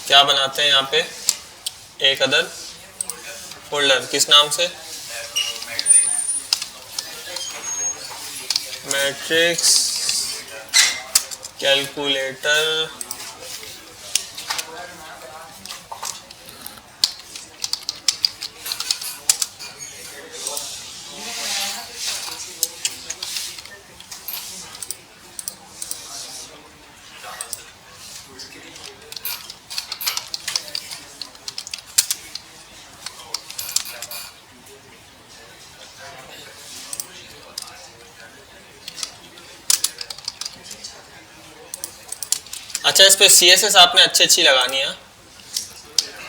क्या बनाते हैं यहाँ पे, एक अदर फोल्डर, किस नाम से, मैट्रिक्स कैलकुलेटर। अच्छा, इस पे CSS आपने अच्छी लगानी है।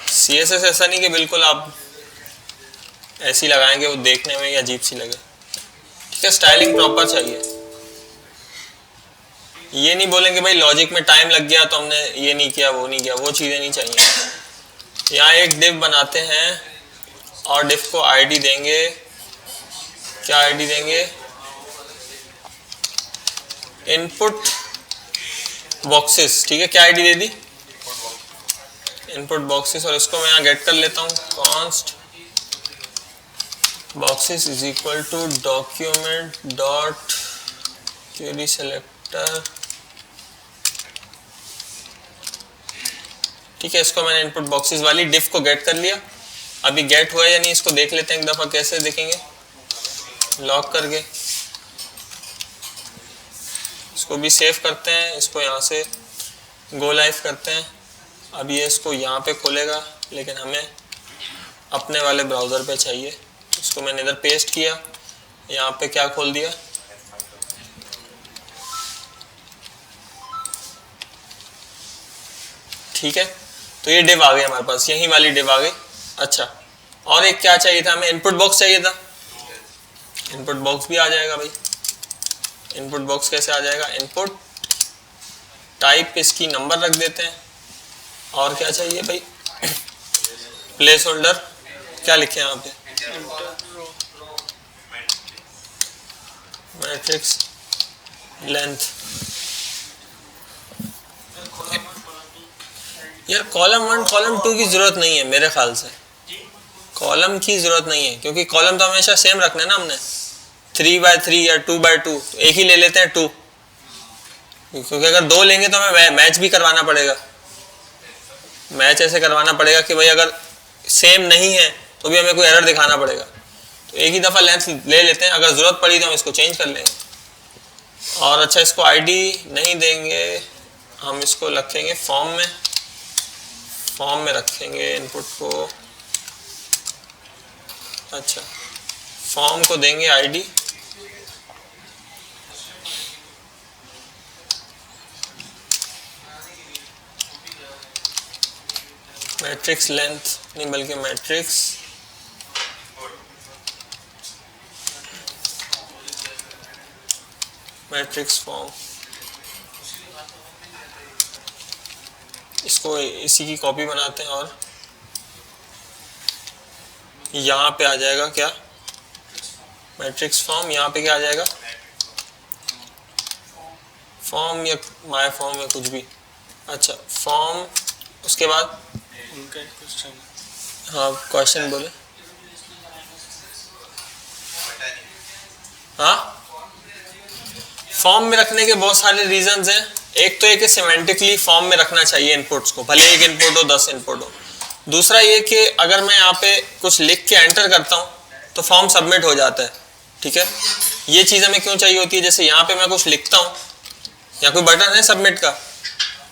CSS ऐसा नहीं कि बिल्कुल आप ऐसी लगाएंगे वो देखने में अजीब सी लगे, ठीक है। स्टाइलिंग प्रॉपर चाहिए। ये नहीं बोलेंगे भाई लॉजिक में टाइम लग गया तो हमने ये नहीं किया वो नहीं किया, वो चीज़ें नहीं चाहिए। यहाँ एक डिव बनाते हैं और डिव को आईडी देंगे, क्या आईडी देंगे, इनपुट बॉक्सेस, ठीक है। क्या आईडी दे दी, इनपुट बॉक्सेस, और इसको मैं यहाँ गेट कर लेता हूँ, const boxes is equal to document dot query selector, ठीक है। इसको मैंने इनपुट बॉक्सेस वाली डिफ को गेट कर लिया। अभी गेट हुआ या नहीं इसको देख लेते हैं एक दफ़ा, कैसे देखेंगे, लॉक करके इसको भी सेव करते हैं, इसको यहाँ से गो लाइव करते हैं। अब ये इसको यहाँ पे खोलेगा, लेकिन हमें अपने वाले ब्राउज़र पे चाहिए। इसको मैंने इधर पेस्ट किया, यहाँ पे क्या खोल दिया, ठीक है। तो ये डिव आ गई हमारे पास, यही वाली डिव आ गई। अच्छा, और एक क्या चाहिए था हमें, इनपुट बॉक्स चाहिए था। इनपुट बॉक्स भी आ जाएगा भाई। इनपुट बॉक्स कैसे आ जाएगा, इनपुट टाइप इसकी नंबर रख देते हैं, और क्या चाहिए भाई, प्लेस होल्डर, क्या लिखे यहाँ पे, मैट्रिक्स लेंथ। यार कॉलम 1 कॉलम 2 की जरूरत नहीं है मेरे ख्याल से, कॉलम की जरूरत नहीं है, क्योंकि कॉलम तो हमेशा सेम रखना है ना हमने, 3x3 या 2x2, एक ही ले लेते हैं 2, क्योंकि अगर 2 लेंगे तो हमें मैच भी करवाना पड़ेगा। मैच ऐसे करवाना पड़ेगा कि भाई अगर सेम नहीं है तो भी हमें कोई एरर दिखाना पड़ेगा। तो एक ही दफ़ा लेंथ ले लेते हैं, अगर ज़रूरत पड़ी तो हम इसको चेंज कर लेंगे। और अच्छा, इसको आईडी नहीं देंगे, हम इसको रखेंगे फॉर्म में, फॉर्म में रखेंगे इनपुट को। अच्छा, फॉर्म को देंगे आईडी, मैट्रिक्स लेंथ नहीं बल्कि मैट्रिक्स फॉर्म। इसको इसी की कॉपी बनाते हैं और यहाँ पे आ जाएगा क्या, मैट्रिक्स फॉर्म, यहाँ पे क्या आ जाएगा, फॉर्म या माय फॉर्म या कुछ भी। अच्छा, फॉर्म, उसके बाद हाँ क्वेश्चन बोले, हाँ फॉर्म में रखने के बहुत सारे रीजंस हैं। एक तो ये कि सिमेंटिकली फॉर्म में रखना चाहिए इनपुट्स को, भले एक इनपुट हो 10 इनपुट हो। दूसरा ये कि अगर मैं यहाँ पे कुछ लिख के एंटर करता हूँ तो फॉर्म सबमिट हो जाता है, ठीक है। ये चीज़ हमें क्यों चाहिए होती है, जैसे यहाँ पे मैं कुछ लिखता हूँ, यहाँ कोई बटन है सबमिट का,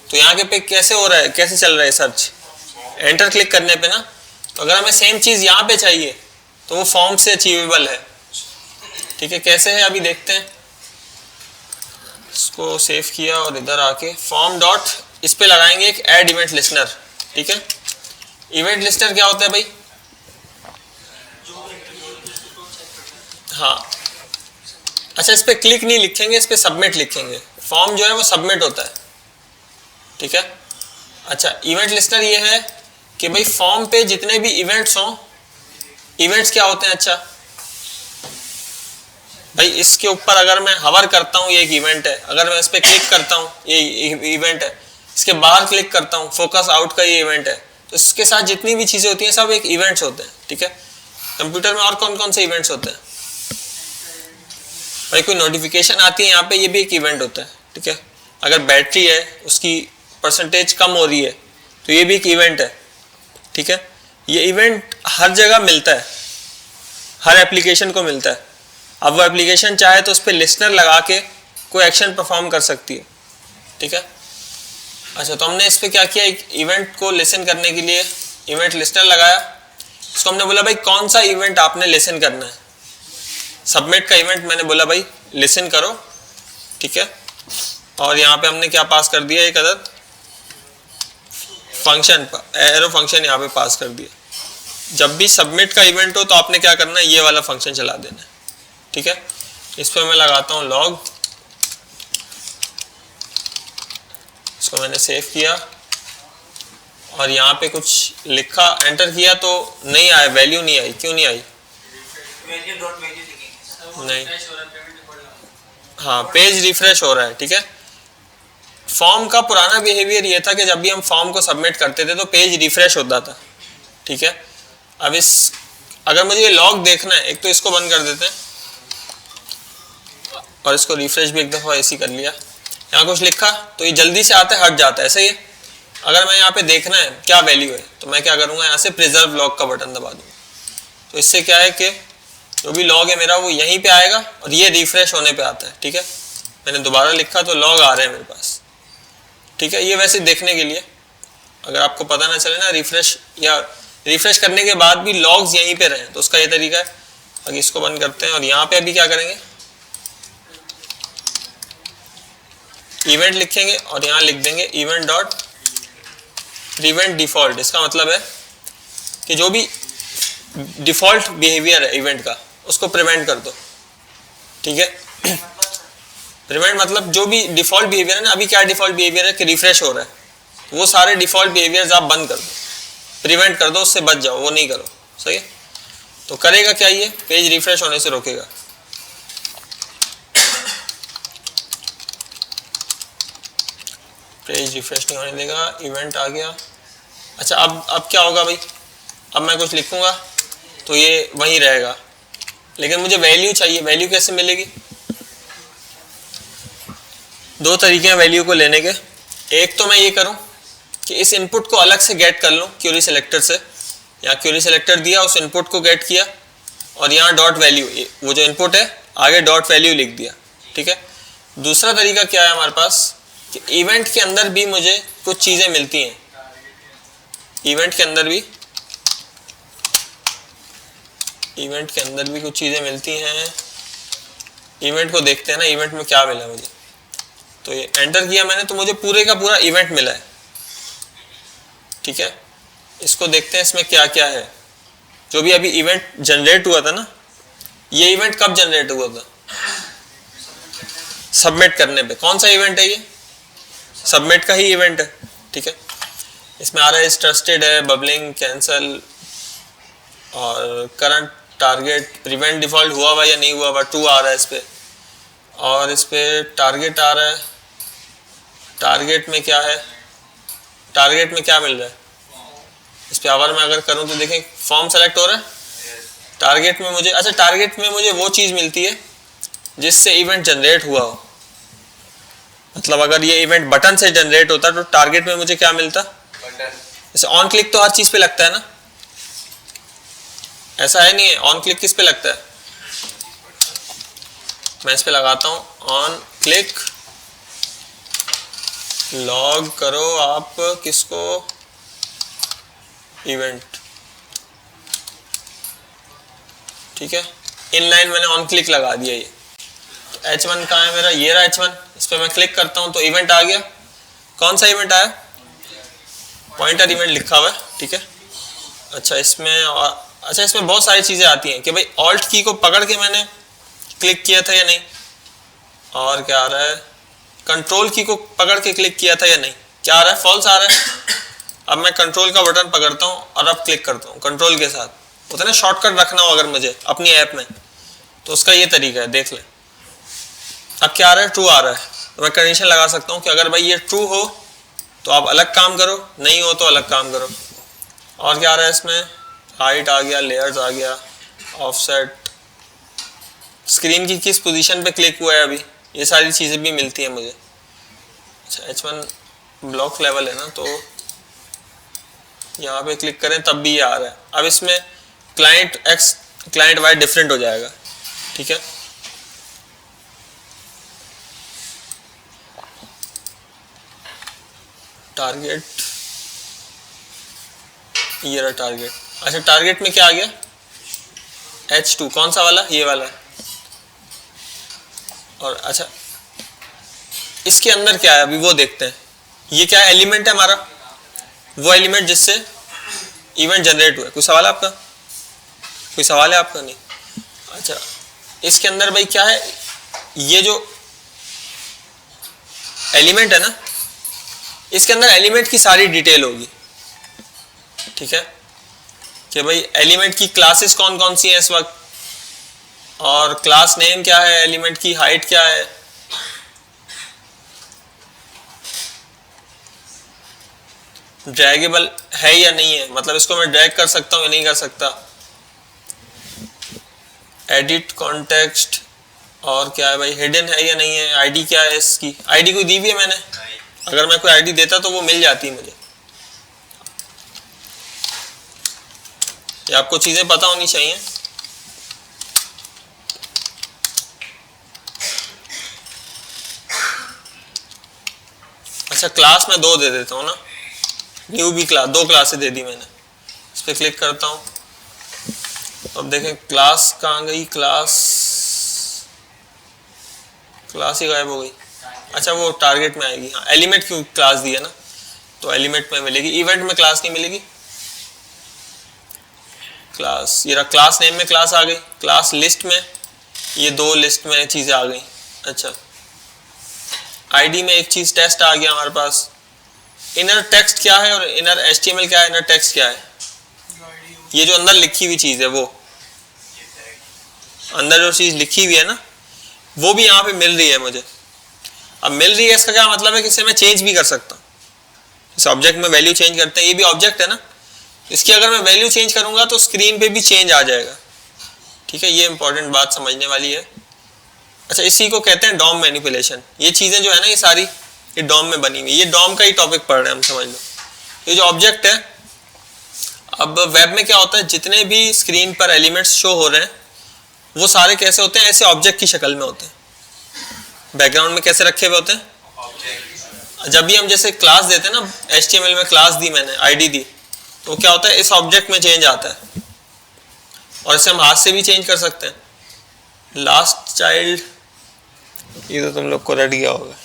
तो यहाँ के पे कैसे हो रहा है, कैसे चल रहा है सर्च, एंटर क्लिक करने पे ना। तो अगर हमें सेम चीज़ यहाँ पे चाहिए तो वो फॉर्म से अचीवेबल है, ठीक है। कैसे है अभी देखते हैं। इसको सेव किया और इधर आके फॉर्म डॉट इस पे लगाएंगे एक ऐड इवेंट लिस्टनर, ठीक है। इवेंट लिस्टनर क्या होता है भाई, हाँ अच्छा, इस पे क्लिक नहीं लिखेंगे, इस पे सबमिट लिखेंगे। फॉर्म जो है वो सबमिट होता है, ठीक है। अच्छा, इवेंट लिस्टनर ये है कि भाई फॉर्म पे जितने भी इवेंट्स हों, इवेंट्स क्या होते हैं, अच्छा भाई इसके ऊपर अगर मैं हवर करता हूँ ये एक इवेंट है, अगर मैं इस पर क्लिक करता हूँ ये इवेंट है, इसके बाहर क्लिक करता हूँ, फोकस आउट का ये इवेंट है। तो इसके साथ जितनी भी चीज़ें होती हैं सब एक इवेंट्स होते हैं, ठीक है। कंप्यूटर में और कौन कौन से इवेंट्स होते हैं भाई? कोई नोटिफिकेशन आती है यहाँ पे, ये भी एक इवेंट होता है, ठीक है। अगर बैटरी है उसकी परसेंटेज कम हो रही है तो ये भी एक इवेंट है, ठीक है। ये इवेंट हर जगह मिलता है, हर एप्लीकेशन को मिलता है। अब वो एप्लीकेशन चाहे तो उस पर लिसनर लगा के कोई एक्शन परफॉर्म कर सकती है, ठीक है। अच्छा, तो हमने इस पर क्या किया, एक इवेंट को लिसन करने के लिए इवेंट लिसनर लगाया। उसको हमने बोला भाई कौन सा इवेंट आपने लिसन करना है। सबमिट का इवेंट मैंने बोला भाई लिसन करो, ठीक है। और यहाँ पे हमने क्या पास कर दिया, एक अदद फंक्शन, एरो फंक्शन यहाँ पे पास कर दिया। जब भी सबमिट का इवेंट हो तो आपने क्या करना है, ये वाला फंक्शन चला देना है, ठीक है। इस पर मैं लगाता हूँ लॉग, इसको मैंने सेव किया और यहाँ पे कुछ लिखा, एंटर किया तो नहीं आया, वैल्यू नहीं आई। क्यों नहीं आई? नहीं, हाँ पेज रिफ्रेश हो रहा है, ठीक है। फॉर्म का पुराना बिहेवियर ये था कि जब भी हम फॉर्म को सबमिट करते थे तो पेज रिफ्रेश होता था, ठीक है। अब अगर मुझे ये लॉग देखना है, एक तो इसको बंद कर देते हैं और इसको रिफ्रेश भी एक दफ़ा ऐसे कर लिया। यहाँ कुछ लिखा तो ये जल्दी से आता है, हट जाता है, सही है। अगर मैं यहाँ पे देखना है क्या वैल्यू है तो मैं क्या करूँगा, यहाँ से प्रिजर्व लॉग का बटन दबा दूँगा। तो इससे क्या है कि जो भी लॉग है मेरा वो यहीं पे आएगा और ये रिफ्रेश होने पे आता है, ठीक है। मैंने दोबारा लिखा तो लॉग आ रहे हैं मेरे पास, ठीक है। ये वैसे देखने के लिए, अगर आपको पता ना चले ना रिफ्रेश या रिफ्रेश करने के बाद भी लॉग्स यहीं पे रहें तो उसका ये तरीका है। अगर इसको बंद करते हैं और यहाँ पे अभी क्या करेंगे, इवेंट लिखेंगे और यहाँ लिख देंगे इवेंट डॉट प्रिवेंट डिफॉल्ट। इसका मतलब है कि जो भी डिफॉल्ट बिहेवियर है इवेंट का उसको प्रिवेंट कर दो, ठीक है। प्रिवेंट मतलब जो भी डिफॉल्ट बिहेवियर है ना, अभी क्या डिफॉल्ट बिहेवियर है कि रिफ्रेश हो रहा है, वो सारे डिफॉल्ट बिहेवियर्स आप बंद कर दो, प्रिवेंट कर दो, उससे बच जाओ, वो नहीं करो, सही है। तो करेगा क्या, ये पेज रिफ्रेश होने से रोकेगा। पेज रिफ्रेश नहीं होने देगा, इवेंट आ गया। अच्छा, अब क्या होगा भाई, अब मैं कुछ लिखूंगा तो ये वहीं रहेगा, लेकिन मुझे वैल्यू चाहिए। वैल्यू कैसे मिलेगी? दो तरीके हैं वैल्यू को लेने के। एक तो मैं ये करूं कि इस इनपुट को अलग से गेट कर लूं क्वेरी सिलेक्टर से, या क्वेरी सिलेक्टर दिया, उस इनपुट को गेट किया और यहाँ डॉट वैल्यू, वो जो इनपुट है आगे डॉट वैल्यू लिख दिया, ठीक है। दूसरा तरीका क्या है हमारे पास कि इवेंट के अंदर भी मुझे कुछ चीज़ें मिलती हैं। इवेंट के अंदर भी कुछ चीज़ें मिलती हैं। इवेंट को देखते हैं ना, इवेंट में क्या मिला मुझे। तो ये एंटर किया मैंने तो मुझे पूरे का पूरा इवेंट मिला है, ठीक है। इसको देखते हैं इसमें क्या क्या है। जो भी अभी इवेंट जनरेट हुआ था ना, ये इवेंट कब जनरेट हुआ था? सबमिट करने पे। कौन सा इवेंट है ये? सबमिट का ही इवेंट है, ठीक है। इसमें आ रहा है ट्रस्टेड है, बबलिंग, कैंसल और करंट टारगेट, प्रिवेंट डिफॉल्ट हुआ हुआ या नहीं हुआ हुआ, 2 आ रहा है इस पे। और इस पे टारगेट आ रहा है। टारगेट में क्या है, टारगेट में क्या मिल रहा है इस पे? अगर मैं अगर करूं तो देखें फॉर्म सेलेक्ट हो रहा है। टारगेट में मुझे, अच्छा टारगेट में मुझे वो चीज़ मिलती है जिससे इवेंट जनरेट हुआ हो। मतलब अगर ये इवेंट बटन से जनरेट होता तो टारगेट में मुझे क्या मिलता? जैसे ऑन क्लिक तो हर चीज़ पे लगता है ना, ऐसा है नहीं है? ऑन क्लिक किस पे लगता है? मैं इस पे लगाता हूँ ऑन क्लिक। लॉग करो आप किसको? इवेंट, ठीक है। इनलाइन मैंने ऑन क्लिक लगा दिया। ये तो H1 कहाँ है मेरा? ये रहा H1। इस पर मैं क्लिक करता हूँ तो इवेंट आ गया। कौन सा इवेंट आया? पॉइंटर इवेंट लिखा हुआ है, ठीक है। अच्छा इसमें बहुत सारी चीज़ें आती हैं कि भाई ऑल्ट की को पकड़ के मैंने क्लिक किया था या नहीं, और क्या आ रहा है, कंट्रोल की को पकड़ के क्लिक किया था या नहीं, क्या आ रहा है? फॉल्स आ रहा है। अब मैं कंट्रोल का बटन पकड़ता हूँ और अब क्लिक करता हूँ कंट्रोल के साथ। होता है ना शॉर्टकट रखना हो अगर मुझे अपनी ऐप में, तो उसका ये तरीका है, देख लें। अब क्या आ रहा है? ट्रू आ रहा है। तो मैं कंडीशन लगा सकता हूँ कि अगर भाई ये ट्रू हो तो आप अलग काम करो, नहीं हो तो अलग काम करो। और क्या आ रहा है इसमें, हाइट आ गया, लेयर्स आ गया, ऑफसेट, स्क्रीन की किस पोजीशन पे क्लिक हुआ है अभी, ये सारी चीज़ें भी मिलती हैं मुझे। अच्छा H1 ब्लॉक लेवल है ना, तो यहाँ पे क्लिक करें तब भी ये आ रहा है। अब इसमें client x client y different हो जाएगा, ठीक है। टारगेट, ये रहा टारगेट। अच्छा टारगेट में क्या आ गया, H2, कौन सा वाला, ये वाला। और अच्छा इसके अंदर क्या है अभी वो देखते हैं। ये क्या एलिमेंट है हमारा, वो एलिमेंट जिससे इवेंट जनरेट हुआ है। कोई सवाल है आपका, कोई सवाल है आपका, नहीं। अच्छा इसके अंदर भाई क्या है, ये जो एलिमेंट है ना, इसके अंदर एलिमेंट की सारी डिटेल होगी, ठीक है। कि भाई एलिमेंट की क्लासेस कौन कौन सी हैं इस वक्त, और क्लास नेम क्या है, एलिमेंट की हाइट क्या है, ड्रैगेबल है या नहीं है, मतलब इसको मैं ड्रैग कर सकता हूँ या नहीं कर सकता, एडिट कॉन्टेक्स्ट, और क्या है भाई हिडन है या नहीं है, आईडी क्या है इसकी, आईडी कोई दी हुई है मैंने, अगर मैं कोई आईडी देता तो वो मिल जाती मुझे। ये आपको चीजें पता होनी चाहिए। अच्छा क्लास में 2 दे देता हूँ ना, न्यू भी क्लास, 2 क्लासें दे दी मैंने। इस पर क्लिक करता हूँ, अब देखें क्लास कहाँ गई, क्लास ही गायब हो गई। अच्छा वो टारगेट में आएगी, हाँ एलिमेंट क्यों क्लास दी है ना, तो एलिमेंट में मिलेगी, इवेंट में क्लास नहीं मिलेगी। क्लास, ये रहा क्लास नेम में क्लास आ गई, क्लास लिस्ट में ये 2 लिस्ट में चीज़ें आ गई। अच्छा आईडी में एक चीज़ टेस्ट आ गया हमारे पास। इनर टेक्स्ट क्या है और इनर HTML क्या है, इनर टेक्स्ट क्या है, ये जो अंदर लिखी हुई चीज़ है, वो अंदर जो चीज़ लिखी हुई है ना, वो भी यहाँ पे मिल रही है मुझे। अब मिल रही है इसका क्या मतलब है कि इसे मैं चेंज भी कर सकता हूँ। इस ऑब्जेक्ट में वैल्यू चेंज करते हैं, ये भी ऑब्जेक्ट है ना, इसकी अगर मैं वैल्यू चेंज करूंगा तो स्क्रीन पे भी चेंज आ जाएगा, ठीक है। ये इंपॉर्टेंट बात समझने वाली है। अच्छा इसी को कहते हैं डॉम मैनिपुलेशन। ये चीज़ें जो है ना, ये सारी ये डॉम में बनी हुई, ये डॉम का ही टॉपिक पढ़ रहे हैं हम, समझ लो। ये जो ऑब्जेक्ट है, अब वेब में क्या होता है, जितने भी स्क्रीन पर एलिमेंट्स शो हो रहे हैं वो सारे कैसे होते हैं, ऐसे ऑब्जेक्ट की शक्ल में होते हैं। बैकग्राउंड में कैसे रखे हुए होते हैं, जब भी हम जैसे क्लास देते हैं ना, HTML में क्लास दी मैंने, आईडी दी, तो क्या होता है इस ऑब्जेक्ट में चेंज आता है, और इसे हम हाथ से भी चेंज कर सकते हैं। लास्ट चाइल्ड, ये तो तुम लोग को रट गया होगा।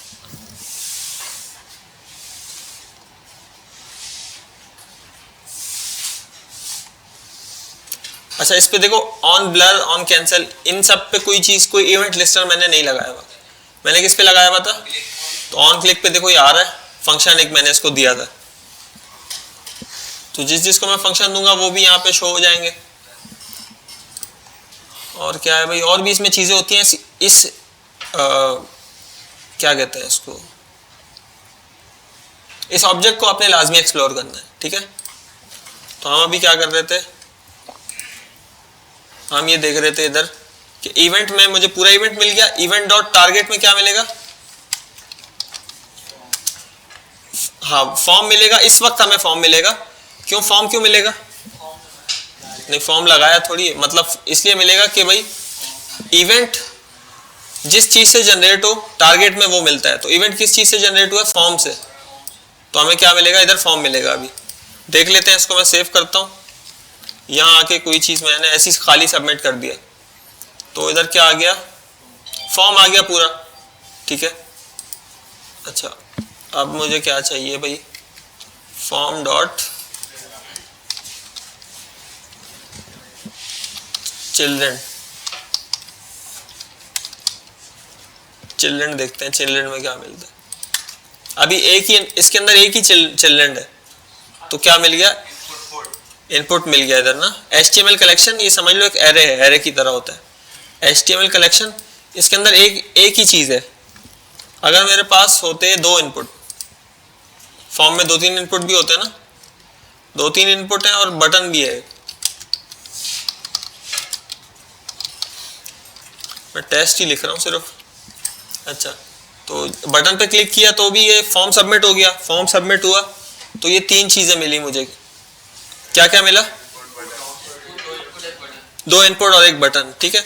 अच्छा इस पे देखो ऑन ब्लर, ऑन कैंसिल, इन सब पे कोई चीज, कोई इवेंट लिस्टर मैंने नहीं लगाया हुआ। मैंने किस पे लगाया हुआ था, तो ऑन क्लिक पे देखो ये आ रहा है फंक्शन, एक मैंने इसको दिया था, तो जिस जिसको मैं फंक्शन दूंगा वो भी यहाँ पे शो हो जाएंगे। और क्या है भाई, और भी इसमें चीजें होती हैं। इस क्या कहते हैं इसको, इस ऑब्जेक्ट को आपने लाजमी एक्सप्लोर करना है, ठीक है। तो हम अभी क्या कर रहे थे, हम ये देख रहे थे इधर कि इवेंट में मुझे पूरा इवेंट मिल गया। इवेंट डॉट टारगेट में क्या मिलेगा, हाँ फॉर्म मिलेगा। इस वक्त हमें फॉर्म मिलेगा। क्यों फॉर्म क्यों मिलेगा, नहीं फॉर्म लगाया थोड़ी, मतलब इसलिए मिलेगा कि भाई इवेंट जिस चीज से जनरेट हो टारगेट में वो मिलता है। तो इवेंट किस चीज से जनरेट हुआ, फॉर्म से, तो हमें क्या मिलेगा, इधर फॉर्म मिलेगा। अभी देख लेते हैं, इसको मैं सेव करता हूँ। यहाँ आके कोई चीज़ मैंने ऐसी खाली सबमिट कर दिया, तो इधर क्या आ गया, फॉर्म आ गया पूरा, ठीक है। अच्छा अब मुझे क्या चाहिए भाई, फॉर्म डॉट चिल्ड्रन, चिल्ड्रन देखते हैं चिल्ड्रन में क्या मिलता है। अभी एक ही, इसके अंदर एक ही चिल्ड्रन है, तो क्या मिल गया, इनपुट मिल गया इधर ना। HTML कलेक्शन, ये समझ लो एक एरे है, एरे की तरह होता है HTML कलेक्शन। इसके अंदर एक ही चीज़ है। अगर मेरे पास होते 2 इनपुट, फॉर्म में 2-3 इनपुट भी होते हैं ना, 2-3 इनपुट है और बटन भी है। मैं टेस्ट ही लिख रहा हूँ सिर्फ। अच्छा, तो बटन पे क्लिक किया तो भी ये फॉर्म सबमिट हो गया। फॉर्म सबमिट हुआ तो ये 3 चीज़ें मिली मुझे। क्या क्या मिला? 2 इनपुट और 1 बटन। ठीक है,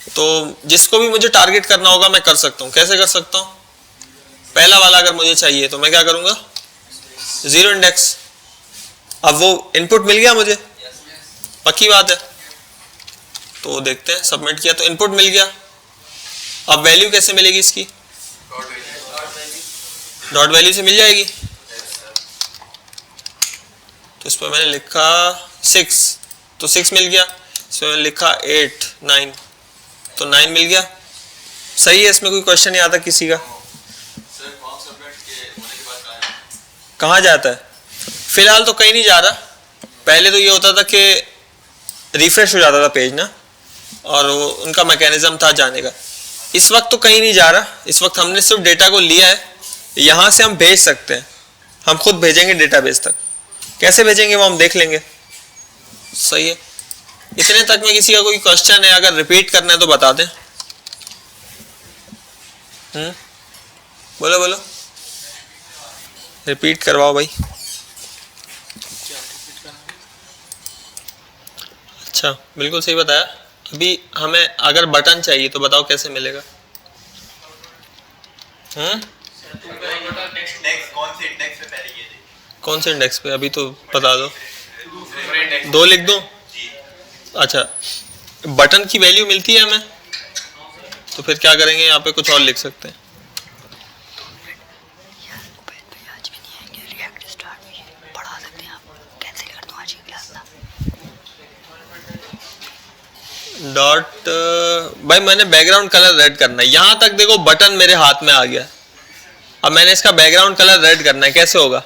तो जिसको भी मुझे टारगेट करना होगा मैं कर सकता हूँ। कैसे कर सकता हूँ? पहला वाला अगर मुझे चाहिए तो मैं क्या करूँगा? 0 इंडेक्स। अब वो इनपुट मिल गया मुझे, पक्की बात है। तो देखते हैं, सबमिट किया तो इनपुट मिल गया। अब वैल्यू कैसे मिलेगी इसकी? डॉट वैल्यू से मिल जाएगी। तो इस पर मैंने लिखा 6 तो 6 मिल गया। इसमें मैंने लिखा 8 9 तो 9 मिल गया। सही है, इसमें कोई क्वेश्चन नहीं आता किसी का। कहाँ जाता है? फिलहाल तो कहीं नहीं जा रहा। पहले तो ये होता था कि रिफ्रेश हो जाता था पेज ना, और वो उनका मैकेनिज्म था जाने का। इस वक्त तो कहीं नहीं जा रहा। इस वक्त हमने सिर्फ डेटा को लिया है, यहाँ से हम भेज सकते हैं। हम खुद भेजेंगे डेटाबेस तक। कैसे भेजेंगे वो हम देख लेंगे। सही है, इतने तक में किसी का कोई क्वेश्चन है? अगर रिपीट करना है तो बता दें। बोलो बोलो, रिपीट करवाओ भाई। अच्छा, बिल्कुल सही बताया। अभी हमें अगर बटन चाहिए तो बताओ कैसे मिलेगा? कौन से इंडेक्स पे? अभी तो बता दो। 2 लिख दूं? अच्छा, बटन की वैल्यू मिलती है हमें, तो फिर क्या करेंगे? यहाँ पे कुछ और लिख सकते हैं। डॉट भाई मैंने बैकग्राउंड कलर रेड करना है। यहां तक देखो बटन मेरे हाथ में आ गया। अब मैंने इसका बैकग्राउंड कलर रेड करना है, कैसे होगा?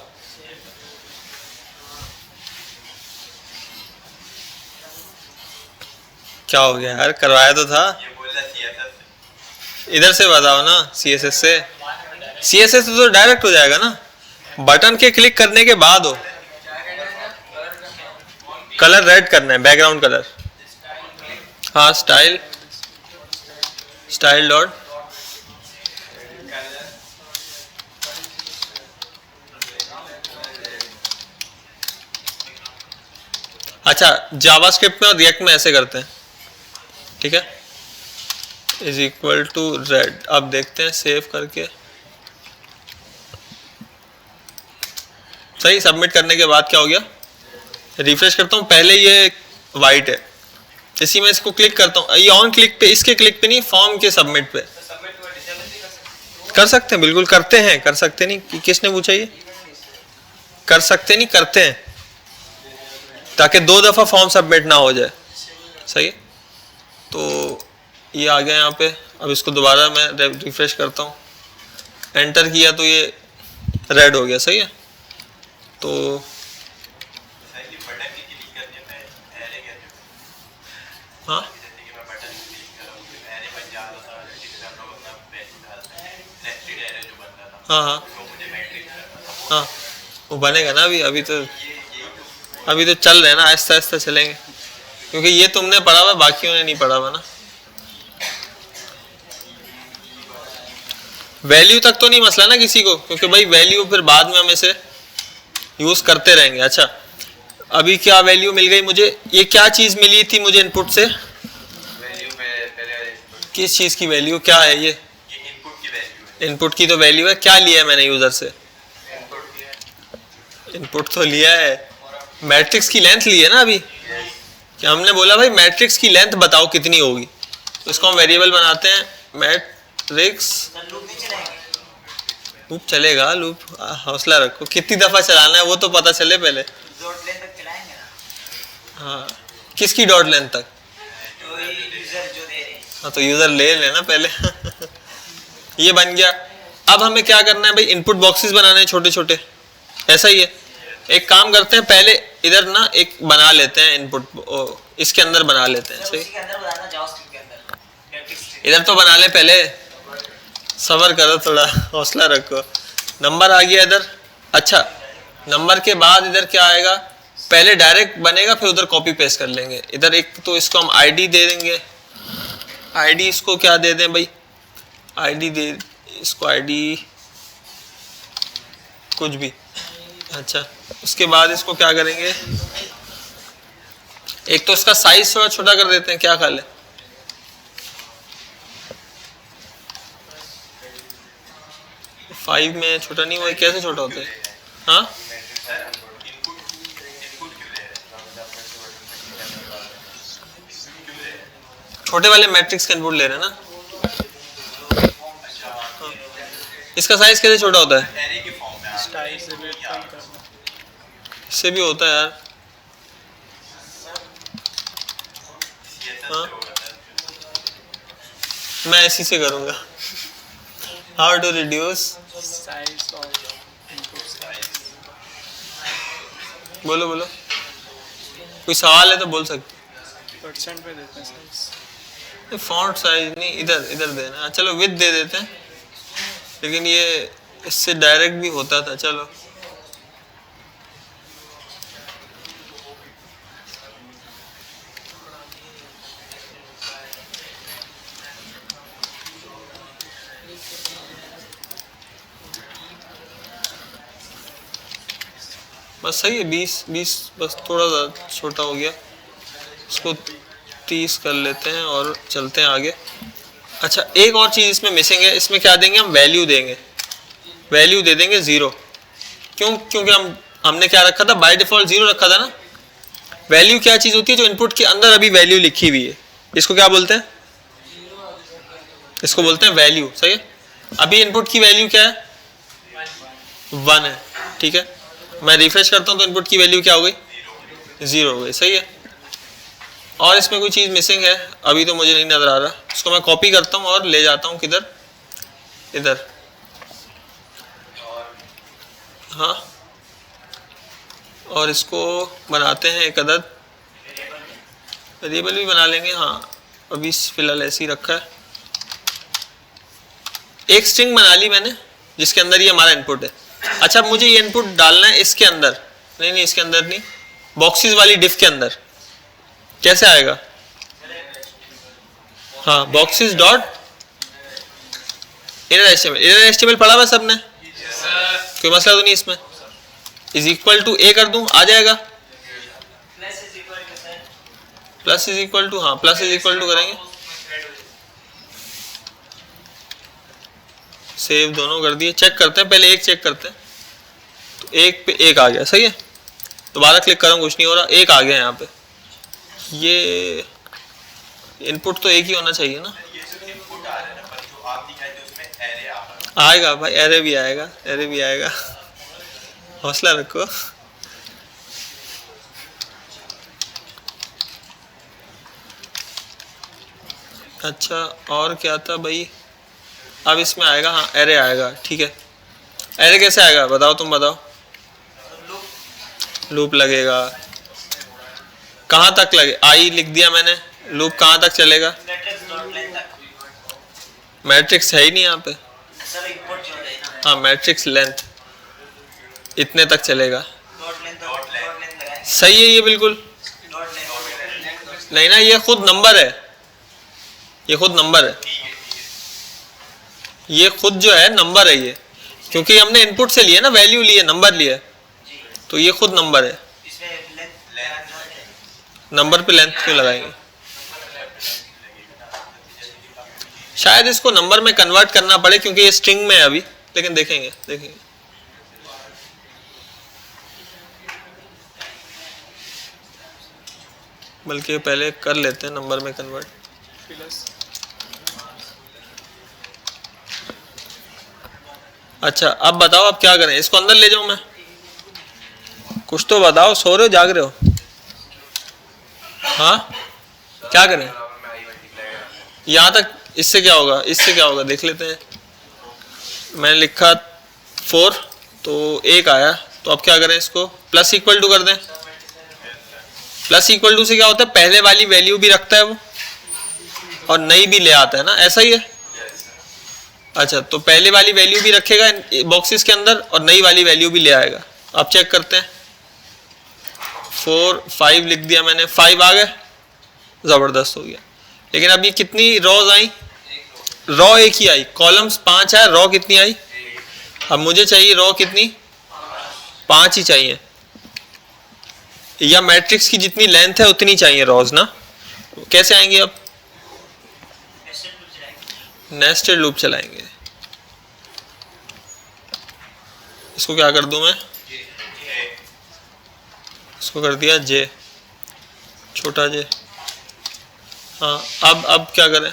क्या हो गया यार, करवाया तो था। इधर से बताओ ना, CSS से। CSS से तो डायरेक्ट हो जाएगा ना, बटन के क्लिक करने के बाद हो। कलर रेड करना है, बैकग्राउंड कलर। हाँ, स्टाइल डॉट अच्छा, जावास्क्रिप्ट में और रिएक्ट में ऐसे करते हैं। ठीक है, इज इक्वल टू रेड। अब देखते हैं सेव करके। सही, सबमिट करने के बाद क्या हो गया? रिफ्रेश करता हूँ, पहले ये वाइट है, इसी में इसको क्लिक करता हूँ। ये ऑन क्लिक पे, इसके क्लिक पे नहीं, फॉर्म के सबमिट पे कर सकते हैं। बिल्कुल करते हैं, कर सकते नहीं। किसने पूछा ये? कर सकते नहीं, करते हैं, ताकि 2 दफा फॉर्म सबमिट ना हो जाए। सही है, तो ये आ गया यहाँ पे। अब इसको दोबारा मैं रिफ्रेश करता हूँ, एंटर किया तो ये रेड हो गया। सही है, तो हाँ हाँ हाँ हाँ, वो बनेगा ना। अभी तो चल रहे हैं ना, आहिस्ता आहिस्ता चलेंगे, क्योंकि ये तुमने पढ़ा हुआ, बाकियों ने नहीं पढ़ा हुआ ना। वैल्यू तक तो नहीं मसला ना किसी को, क्योंकि भाई वैल्यू फिर बाद में हम इसे यूज करते रहेंगे। अच्छा, अभी क्या वैल्यू मिल गई मुझे? ये क्या चीज मिली थी मुझे इनपुट से? किस चीज की वैल्यू? क्या है ये? इनपुट की तो वैल्यू है। क्या लिया है मैंने यूजर से? इनपुट तो लिया है, मैट्रिक्स की लेंथ ली है ना अभी। क्या हमने बोला भाई मैट्रिक्स की लेंथ बताओ कितनी होगी, तो इसको हम वेरिएबल बनाते हैं मैट्रिक्स। लूप चलेगा, लूप हौसला रखो। कितनी दफा चलाना है वो तो पता चले पहले। हाँ, किसकी डॉट लेंथ तक? हाँ, तो यूजर ले लेना पहले। ये बन गया। अब हमें क्या करना है भाई? इनपुट बॉक्सेस बनाने हैं छोटे छोटे। ऐसा ही है, एक काम करते हैं, पहले इधर ना एक बना लेते हैं इनपुट, इसके अंदर बना लेते हैं। सही, इधर तो बना ले पहले, सबर करो, थोड़ा हौसला रखो। नंबर आ गया इधर। अच्छा, नंबर के बाद इधर क्या आएगा, पहले डायरेक्ट बनेगा फिर उधर कॉपी पेस्ट कर लेंगे। इधर एक तो इसको हम आईडी दे देंगे, आईडी इसको क्या दे दें भाई, आईडी दे इसको आईडी कुछ भी। अच्छा, उसके बाद इसको क्या करेंगे, एक तो इसका साइज थोड़ा छोटा कर देते हैं, क्या ख्याल है? फाइव में छोटा नहीं हुआ, कैसे छोटा होता है? हाँ, छोटे वाले मैट्रिक्स का इनपुट ले रहे हैं ना। हाँ। इसका साइज कैसे छोटा होता है? इससे भी होता है यार। हाँ, मैं इसी से करूंगा। हाउ टू रिड्यूस, बोलो बोलो, कोई सवाल है तो बोल सकते। परसेंट पे देते हैं साइज, फॉन्ट साइज नहीं, इधर इधर देना। चलो विद दे देते हैं, लेकिन ये इससे डायरेक्ट भी होता था। चलो बस सही है, 20 बस थोड़ा सा छोटा हो गया, इसको 30 कर लेते हैं और चलते हैं आगे। अच्छा, एक और चीज़ इसमें मिसिंग है, इसमें क्या देंगे हम, वैल्यू देंगे, वैल्यू दे देंगे 0। क्यों? क्योंकि हमने क्या रखा था, बाय डिफॉल्ट 0 रखा था ना। वैल्यू क्या चीज़ होती है, जो इनपुट के अंदर अभी वैल्यू लिखी हुई है, इसको क्या बोलते हैं, इसको बोलते हैं वैल्यू। सही है, अभी इनपुट की वैल्यू क्या है, 1 है, ठीक है। मैं रिफ्रेश करता हूँ तो इनपुट की वैल्यू क्या हो गई, 0 हो गई। सही है, और इसमें कोई चीज़ मिसिंग है अभी तो मुझे नहीं नज़र आ रहा, इसको मैं कॉपी करता हूँ और ले जाता हूँ किधर, इधर। हाँ, और इसको बनाते हैं एक अदद वेरिएबल भी बना लेंगे। हाँ, अभी फिलहाल ऐसे ही रखा है। एक स्ट्रिंग बना ली मैंने जिसके अंदर ये हमारा इनपुट है। अच्छा, मुझे ये इनपुट डालना है इसके अंदर, नहीं इसके अंदर नहीं, बॉक्सेस वाली डिफ के अंदर। कैसे आएगा? हाँ, boxes dot inner HTML. Inner HTML पढ़ा हुआ सबने? कोई मसला तो नहीं इसमें? इज इक्वल टू ए कर दूं, आ जाएगा। प्लस इज इक्वल टू, हाँ प्लस इज इक्वल टू करेंगे, सेव दोनों कर दिए। चेक करते हैं, पहले एक चेक करते हैं। तो एक पे एक आ गया, सही है। दोबारा क्लिक करूँ, कुछ नहीं हो रहा, एक आ गया यहाँ पे। ये इनपुट तो एक ही होना चाहिए ना। आएगा भाई, एरे भी आएगा, एरे भी आएगा, हौसला रखो। अच्छा, और क्या था भाई, अब इसमें आएगा, हाँ एरे आएगा, ठीक है। एरे कैसे आएगा बताओ, तुम बताओ। लूप लगेगा, कहाँ तक लगे, आई लिख दिया मैंने, लूप कहाँ तक चलेगा, मैट्रिक्स है ही नहीं यहाँ पे। हाँ, मैट्रिक्स लेंथ इतने तक चलेगा, सही है ये बिल्कुल। नहीं ना, ये खुद नंबर है, ये खुद नंबर है, ये खुद जो है नंबर है ये, क्योंकि हमने इनपुट से लिया ना, वैल्यू लिए, नंबर लिया, तो ये खुद नंबर है। नंबर पे लेंथ क्यों लगाएंगे? शायद इसको नंबर में कन्वर्ट करना पड़े क्योंकि ये स्ट्रिंग में है अभी, लेकिन देखेंगे देखेंगे। बल्कि पहले कर लेते हैं नंबर में कन्वर्ट। अच्छा, अब बताओ अब क्या करें, इसको अंदर ले जाऊं मैं? कुछ तो बताओ, सो रहे हो जाग रहे हो? हाँ, क्या करें? यहाँ तक, इससे क्या होगा, इससे क्या होगा देख लेते हैं। मैंने लिखा 4 तो 1 आया, तो अब क्या करें, इसको प्लस इक्वल टू कर दें। प्लस इक्वल टू से क्या होता है, पहले वाली वैल्यू भी रखता है वो और नई भी ले आता है ना, ऐसा ही है। अच्छा, तो पहले वाली वैल्यू भी रखेगा बॉक्सेस के अंदर और नई वाली वैल्यू भी ले आएगा। आप चेक करते हैं, 4 5 लिख दिया मैंने, 5 आ गए, ज़बरदस्त हो गया। लेकिन अब ये कितनी रॉज आई? रॉ एक ही आई, कॉलम्स 5 है, रॉ कितनी आई? अब मुझे चाहिए रॉ कितनी? 5 ही चाहिए, या मैट्रिक्स की जितनी लेंथ है उतनी चाहिए रॉज ना। कैसे आएंगे अब? नेस्टेड लूप चलाएंगे। इसको क्या कर दूं मैं? इसको कर दिया जे, छोटा जे। हाँ, अब क्या करें?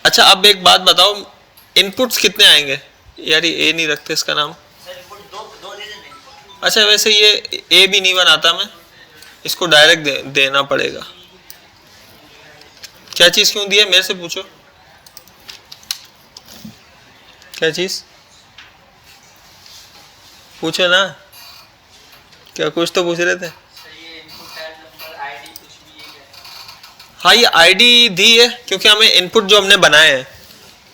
अच्छा, अब एक बात बताओ, इनपुट्स कितने आएंगे? यार ये ए नहीं रखते इसका नाम। अच्छा, वैसे ये ए भी नहीं बनाता मैं, इसको डायरेक्ट देना पड़ेगा। क्या चीज़ क्यों दी है? मेरे से पूछो, क्या चीज़ पूछो ना, क्या कुछ तो पूछ रहे थे। हाँ, ये आईडी दी है क्योंकि हमें इनपुट जो हमने बनाए हैं,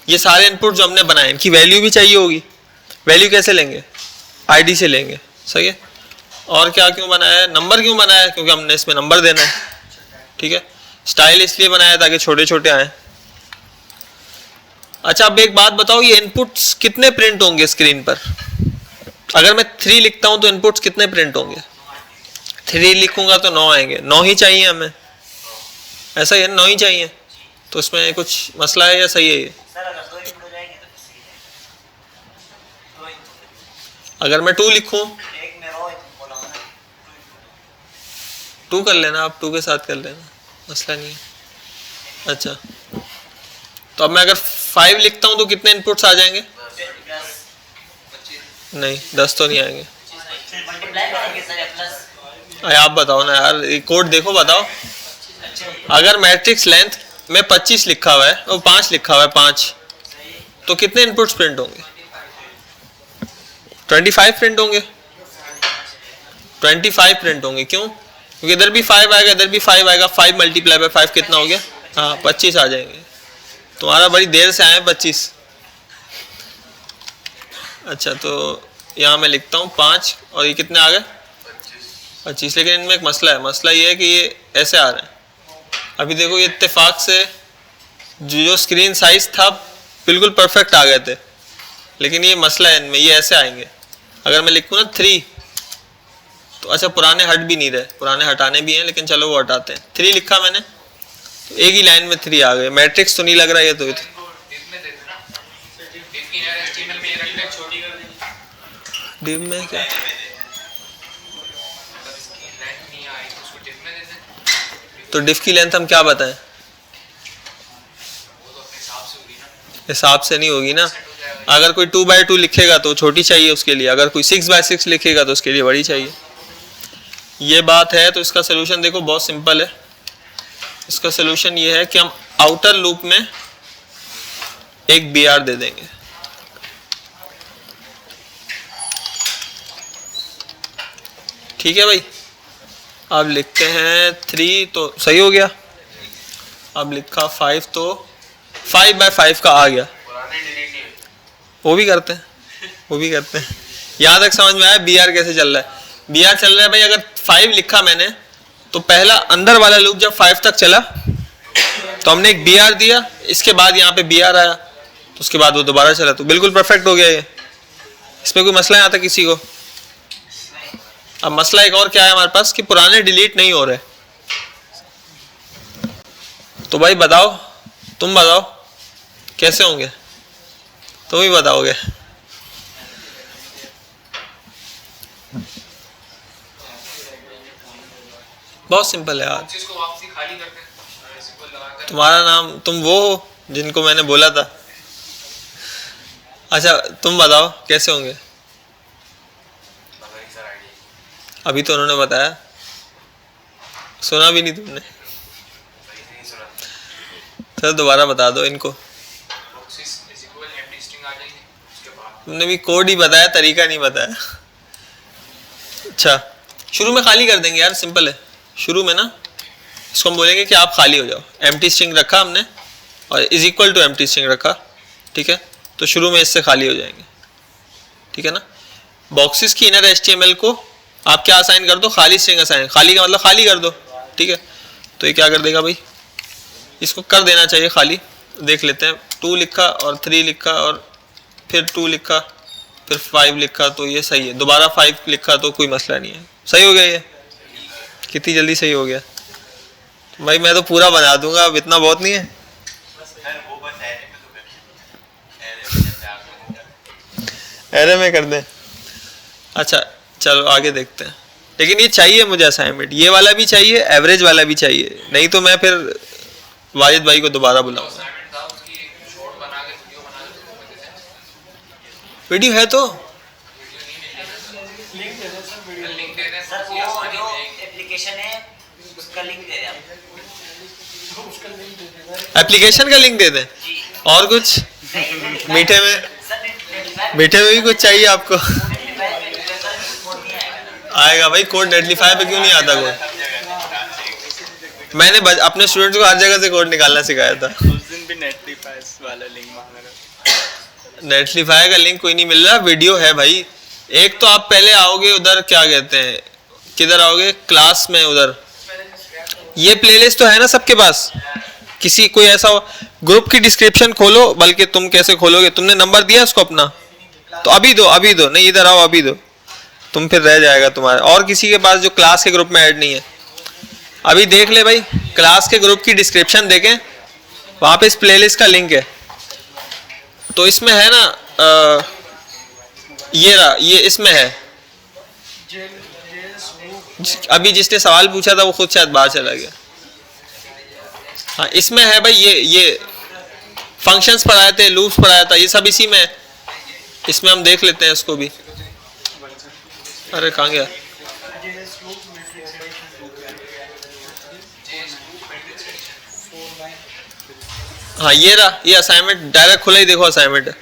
ये सारे इनपुट जो हमने बनाए हैं, इनकी वैल्यू भी चाहिए होगी। वैल्यू कैसे लेंगे? आईडी से लेंगे, सही है। और क्या क्यों बनाया है? नंबर क्यों बनाया है? क्योंकि हमने इसमें नंबर देना है, ठीक है। स्टाइल इसलिए बनाया ताकि छोटे छोटे आए। अच्छा, अब एक बात बताओ, ये इनपुट्स कितने प्रिंट होंगे स्क्रीन पर? अगर मैं 3 लिखता हूं तो इनपुट्स कितने प्रिंट होंगे? 3 लिखूंगा तो 9 आएंगे। 9 ही चाहिए हमें, ऐसा ही है, 9 ही चाहिए। तो इसमें कुछ मसला है या सही है ये? अगर मैं 2 लिखूं, 2 कर लेना, आप 2 के साथ कर लेना, मसला नहीं है। अच्छा, तो अब मैं अगर 5 लिखता हूं तो कितने इनपुट्स आ जाएंगे? नहीं, 10 तो नहीं आएंगे। अरे आप बताओ ना यार, ये कोड देखो, बताओ। अगर मैट्रिक्स लेंथ में 25 लिखा हुआ है और 5 लिखा हुआ है, 5, तो कितने इनपुट्स प्रिंट होंगे? 25 प्रिंट होंगे। 25 प्रिंट होंगे, क्यों? क्योंकि इधर भी 5 आएगा, इधर भी 5 आएगा। 5 मल्टीप्लाई बाय 5 कितना हो गया? हाँ, 25 आ जाएंगे। तुम्हारा बड़ी देर से आए 25। अच्छा, तो यहाँ मैं लिखता हूँ 5 और ये कितने आ गए? 25। लेकिन इनमें एक मसला है। मसला ये है कि ये ऐसे आ रहे हैं। अभी देखो, ये इत्तेफाक से जो स्क्रीन साइज था बिल्कुल परफेक्ट आ गए थे, लेकिन ये मसला है इनमें, ये ऐसे आएंगे। अगर मैं लिखूँ ना 3, तो अच्छा, पुराने हट भी नहीं रहे, पुराने हटाने भी हैं, लेकिन चलो वो हटाते हैं। 3 लिखा मैंने, तो एक ही लाइन में 3 आ गए। मैट्रिक्स तो नहीं लग रहा ये तो। डिव में क्या? तो डिव की लेंथ हम क्या बताएं? हिसाब से नहीं होगी ना। अगर कोई 2x2 लिखेगा तो छोटी चाहिए उसके लिए, अगर कोई 6x6 लिखेगा तो उसके लिए बड़ी चाहिए। ये बात है। तो इसका सोल्यूशन देखो, बहुत सिंपल है। इसका सोल्यूशन ये है कि हम आउटर लूप में एक BR दे देंगे। ठीक है भाई, अब लिखते हैं 3, तो सही हो गया। अब लिखा 5, तो 5/5 का आ गया। वो भी करते हैं, वो भी करते हैं। यहाँ तक समझ में आया BR कैसे चल रहा है? BR चल रहा है भाई, अगर 5 लिखा मैंने तो पहला अंदर वाला लूप जब 5 तक चला तो हमने एक BR दिया, इसके बाद यहाँ पे BR आया, तो उसके बाद वो दोबारा चला, तो बिल्कुल परफेक्ट हो गया ये। इसमें कोई मसला नहीं आता किसी को। अब मसला एक और क्या है हमारे पास कि पुराने डिलीट नहीं हो रहे। तो भाई बताओ, तुम बताओ कैसे होंगे? तुम ही बताओगे। बहुत सिंपल है यार। तुम्हारा नाम, तुम वो हो जिनको मैंने बोला था। अच्छा, तुम बताओ कैसे होंगे? अभी तो उन्होंने बताया, सुना भी नहीं तुमने। चलो दोबारा बता दो इनको। तुमने भी कोड ही बताया, तरीका नहीं बताया। अच्छा, शुरू में खाली कर देंगे यार, सिंपल है। शुरू में ना इसको हम बोलेंगे कि आप खाली हो जाओ। एम्प्टी स्ट्रिंग रखा हमने और is equal to empty string रखा, ठीक है, तो शुरू में इससे खाली हो जाएंगे, ठीक है ना। बॉक्सेस की इनर HTML को आप क्या असाइन कर दो, खाली स्ट्रिंग असाइन, खाली का मतलब खाली कर दो, ठीक है। तो ये क्या कर देगा भाई, इसको कर देना चाहिए खाली। देख लेते हैं, 2 लिखा और 3 लिखा और फिर 2 लिखा फिर 5 लिखा, तो ये सही है। दोबारा 5 लिखा तो कोई मसला नहीं है, सही हो गया। ये कितनी जल्दी सही हो गया भाई, मैं तो पूरा बना दूंगा, अब इतना बहुत नहीं है। एरे में कर दें, अच्छा चलो आगे देखते हैं। लेकिन ये चाहिए मुझे असाइनमेंट, ये वाला भी चाहिए, एवरेज वाला भी चाहिए, नहीं तो मैं फिर वाजिद भाई को दोबारा बुलाऊंगा। वीडियो है तो सर वो जो एप्लीकेशन है उसका लिंक दे दें एप्लीकेशन का लिंक दे दें, और कुछ मीठे में, सर। मीठे में भी कुछ चाहिए आपको? आएगा भाई कोड, नेटलीफाई पे क्यों नहीं आता कोड? मैंने अपने स्टूडेंट्स को हर जगह से कोड निकालना सिखाया था। उस दिन भी नेटलीफाई वाला लिंक मांगा था। नेटलीफाई का लिंक कोई नहीं मिल रहा, वीडियो है भाई। एक तो आप पहले आओगे उधर, क्या कहते हैं, किधर आओगे, क्लास में उधर, ये प्लेलिस्ट तो है ना सबके पास। किसी कोई ऐसा ग्रुप की डिस्क्रिप्शन खोलो, बल्कि तुम कैसे खोलोगे, तुमने नंबर दिया उसको अपना, तो अभी दो, अभी दो, नहीं इधर आओ अभी दो, तुम फिर रह जाएगा तुम्हारा। और किसी के पास जो क्लास के ग्रुप में ऐड नहीं है, अभी देख ले भाई, क्लास के ग्रुप की डिस्क्रिप्शन देखें, वहाँ पे इस प्लेलिस्ट का लिंक है। तो इसमें है ना ये रहा, ये इसमें है। अभी जिसने सवाल पूछा था वो खुद शायद बाहर चला गया। हाँ इसमें है भाई, ये फंक्शंस पढ़ाए थे, लूप्स पढ़ाया था, ये सब इसी में है। इसमें हम देख लेते हैं इसको भी। अरे कहाँ गया? हाँ ये रहा, ये असाइनमेंट डायरेक्ट खुला ही, देखो असाइनमेंट है।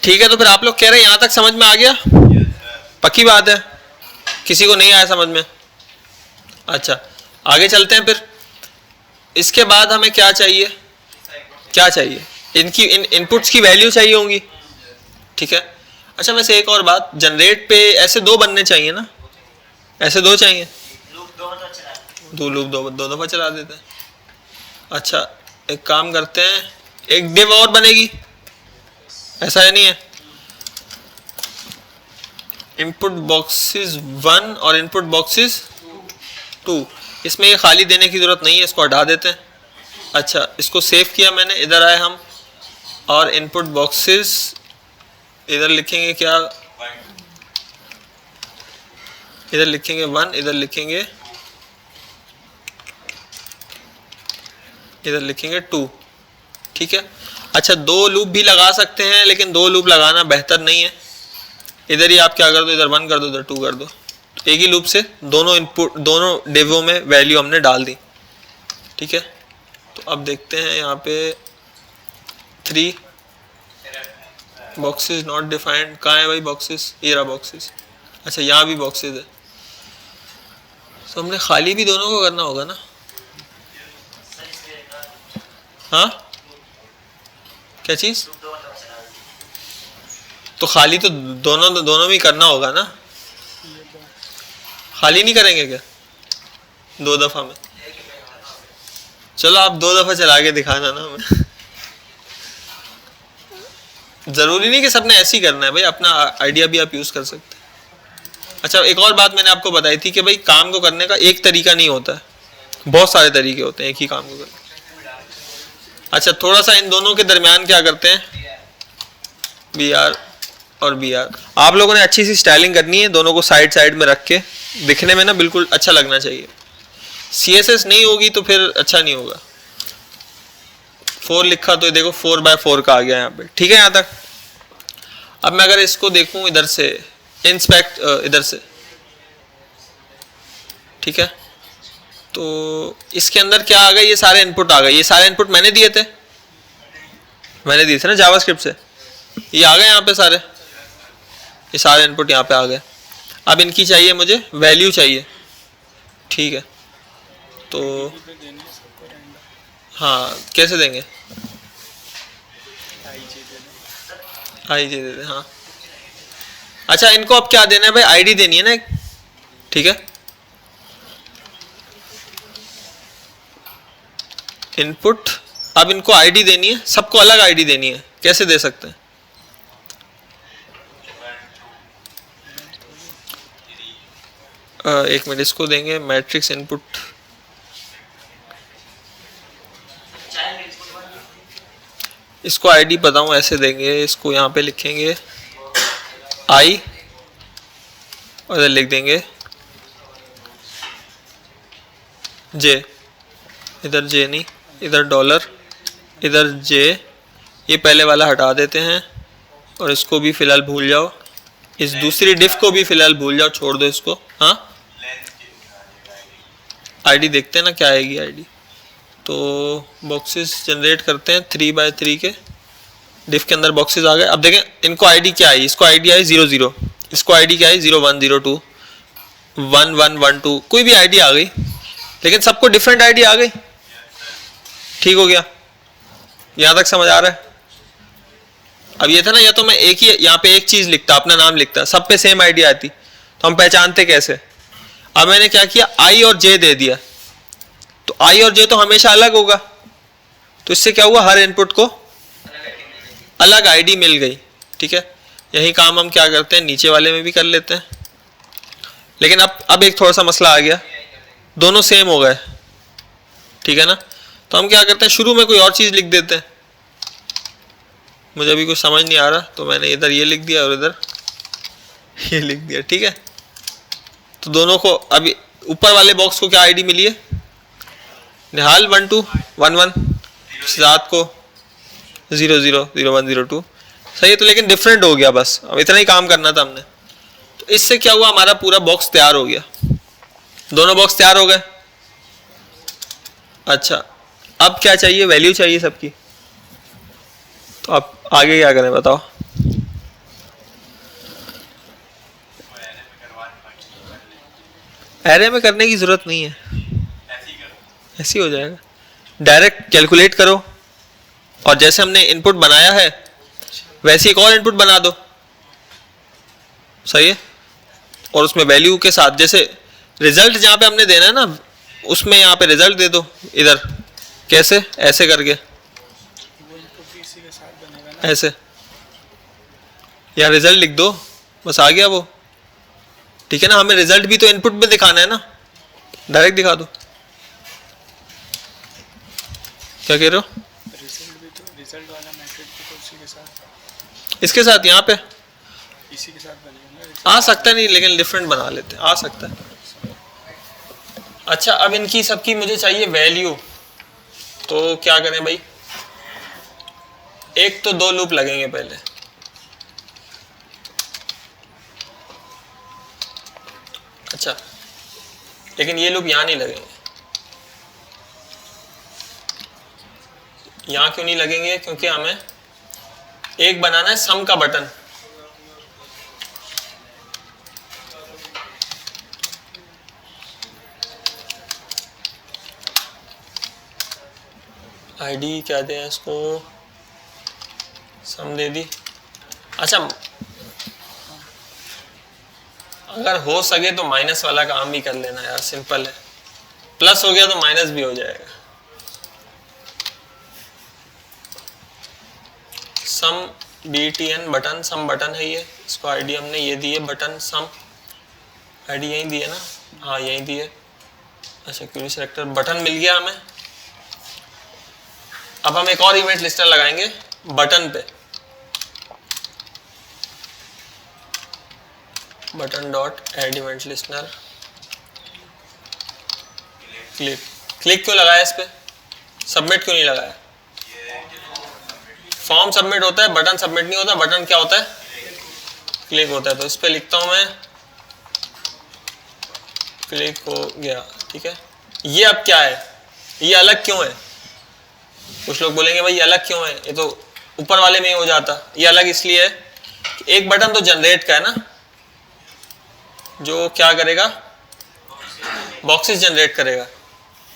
ठीक है, तो फिर आप लोग कह रहे हैं यहाँ तक समझ में आ गया? पक्की बात है, किसी को नहीं आया समझ में? अच्छा आगे चलते हैं फिर। इसके बाद हमें क्या चाहिए, क्या चाहिए, इनकी इनपुट्स की वैल्यू चाहिए होंगी, ठीक है। अच्छा वैसे एक और बात, जनरेट पे ऐसे 2 बनने चाहिए ना, ऐसे 2 चाहिए, दो लूप दो दफा चला देते हैं। अच्छा एक काम करते हैं, एक डिव और बनेगी, ऐसा है नहीं है, इनपुट बॉक्सेस 1 और इनपुट बॉक्सेस 2। इसमें ये खाली देने की जरूरत नहीं है, इसको हटा देते हैं। अच्छा इसको सेव किया मैंने, इधर आए हम और इनपुट बॉक्सेस इधर लिखेंगे क्या, इधर लिखेंगे 1, इधर लिखेंगे, इधर लिखेंगे 2, ठीक है। अच्छा 2 लूप भी लगा सकते हैं, लेकिन 2 लूप लगाना बेहतर नहीं है। इधर ही आप क्या कर दो, इधर 1 कर दो, इधर 2 कर दो, तो एक ही लूप से दोनों इनपुट, दोनों डिवों में वैल्यू हमने डाल दी, ठीक है। तो अब देखते हैं यहाँ पे 3 बॉक्सेस नॉट डिफाइंड, कहाँ है भाई बॉक्सेस, ये रहा बॉक्सेस। अच्छा यहाँ भी बॉक्सेस है, तो हमने खाली भी दोनों को करना होगा ना। हाँ क्या चीज़, तो खाली तो दोनों में करना होगा ना, खाली नहीं करेंगे क्या 2 दफा में? चलो आप 2 दफा चला के दिखाना ना हमें। जरूरी नहीं कि सबने ऐसे ही करना है भाई, अपना आइडिया भी आप यूज कर सकते हैं। अच्छा एक और बात मैंने आपको बताई थी कि भाई काम को करने का एक तरीका नहीं होता है, बहुत सारे तरीके होते हैं एक ही काम को करने। अच्छा थोड़ा सा इन दोनों के दरमियान क्या करते हैं, BR और BR, आप लोगों ने अच्छी सी स्टाइलिंग करनी है, दोनों को साइड साइड में रख के दिखने में ना बिल्कुल अच्छा लगना चाहिए। CSS नहीं होगी तो फिर अच्छा नहीं होगा। 4 लिखा तो ये देखो 4x4 का आ गया यहाँ पे, ठीक है यहाँ तक। अब मैं अगर इसको देखूं इधर से, इंस्पेक्ट इधर से, ठीक है, तो इसके अंदर क्या आ गया, ये सारे इनपुट आ गए, ये सारे इनपुट मैंने दिए थे ना जावास्क्रिप्ट से, ये आ गए यहाँ पे सारे, ये सारे इनपुट यहाँ पे आ गए। अब इनकी चाहिए मुझे वैल्यू चाहिए, ठीक है। तो हाँ कैसे देंगे, आई जे दे दे, हाँ। अच्छा इनको अब क्या देना है भाई, आईडी देनी है ना एक, ठीक है। इनपुट, अब इनको आईडी देनी है, सबको अलग आईडी देनी है, कैसे दे सकते हैं? एक मिनट, इसको देंगे मैट्रिक्स इनपुट, इसको आईडी बताऊं, ऐसे देंगे, इसको यहाँ पे लिखेंगे आई और इधर लिख देंगे जे, इधर जे नहीं, इधर डॉलर, इधर जे, ये पहले वाला हटा देते हैं और इसको भी फिलहाल भूल जाओ, इस दूसरी डिफ को भी फिलहाल भूल जाओ, छोड़ दो इसको। हाँ आईडी देखते हैं ना क्या आएगी आईडी। तो बॉक्सेस जनरेट करते हैं 3x3 के, डिफ के अंदर बॉक्सेस आ गए। अब देखें इनको आईडी क्या आई, इसको आईडी आई 00, इसको आईडी क्या आई 0102 1112, कोई भी आईडी आ गई, लेकिन सबको डिफरेंट आईडी आ गई। ठीक हो गया, यहाँ तक समझ आ रहा है? अब ये था ना, या तो मैं एक ही यहाँ पे एक चीज लिखता, अपना नाम लिखता, सब पे सेम आईडी आती, तो हम पहचानते कैसे? अब मैंने क्या किया, आई और जे दे दिया, तो आई और जे तो हमेशा अलग होगा, तो इससे क्या हुआ, हर इनपुट को अलग आईडी मिल गई। ठीक है, यही काम हम क्या करते हैं नीचे वाले में भी कर लेते हैं, लेकिन अब एक थोड़ा सा मसला आ गया, दोनों सेम हो गए, ठीक है ना। तो हम क्या करते हैं, शुरू में कोई और चीज लिख देते हैं, मुझे अभी कुछ समझ नहीं आ रहा, तो मैंने इधर ये लिख दिया और इधर ये लिख दिया, ठीक है। तो दोनों को, अभी ऊपर वाले बॉक्स को क्या आईडी मिली है, निहाल 1211, सात को 000102, सही है। तो लेकिन डिफरेंट हो गया, बस अब इतना ही काम करना था हमने। तो इससे क्या हुआ, हमारा पूरा बॉक्स तैयार हो गया, दोनों बॉक्स तैयार हो गए। अच्छा अब क्या चाहिए, वैल्यू चाहिए सबकी, तो अब आगे क्या करें बताओ? एरे में करने की जरूरत नहीं है, ऐसे ही हो जाएगा, डायरेक्ट कैलकुलेट करो, और जैसे हमने इनपुट बनाया है वैसे एक और इनपुट बना दो, सही है। और उसमें वैल्यू के साथ, जैसे रिजल्ट जहां पे हमने देना है ना, उसमें यहाँ पे रिजल्ट दे दो, इधर कैसे, ऐसे करके, ऐसे, या रिजल्ट लिख दो, बस आ गया वो, ठीक है ना। हमें रिजल्ट भी तो इनपुट में दिखाना है ना, डायरेक्ट दिखा दो। क्या कह रहे हो? रिजल्ट वाला मैट्रिक भी तो उसी के साथ, इसके साथ यहाँ पे इसी के साथ बनेगा, आ सकता नहीं, लेकिन डिफरेंट बना लेते हैं, आ सकता है। अच्छा अब इनकी सबकी मुझे चाहिए वैल्यू, तो क्या करें भाई, एक तो दो लूप लगेंगे पहले, अच्छा लेकिन ये लूप यहां नहीं लगेंगे। यहां क्यों नहीं लगेंगे, क्योंकि हमें एक बनाना है सम का बटन, आईडी क्या दें इसको, सम दे दी। अच्छा अगर हो सके तो माइनस वाला काम भी कर लेना यार, सिंपल है, प्लस हो गया तो माइनस भी हो जाएगा। सम BTN बटन, सम बटन है ये, इसको आईडी हमने ये दी है बटन सम, आईडी यहीं दी है ना, हाँ यहीं दी है। अच्छा क्वेरी सेलेक्टर बटन मिल गया हमें। अब हम एक और इवेंट लिस्टर लगाएंगे बटन पे, button dot add event listener, click, click क्यों लगाया इस पे, सबमिट क्यों नहीं लगाया? फॉर्म सबमिट होता है, बटन सबमिट नहीं होता, बटन क्या होता है, क्लिक होता है। तो इस पे लिखता हूं मैं, क्लिक हो गया, ठीक है। ये अब क्या है, ये अलग क्यों है? कुछ लोग बोलेंगे भाई ये अलग क्यों है, ये तो ऊपर वाले में ही हो जाता। ये अलग इसलिए है कि एक बटन तो जनरेट का है ना, जो क्या करेगा, बॉक्सेस जनरेट करेगा,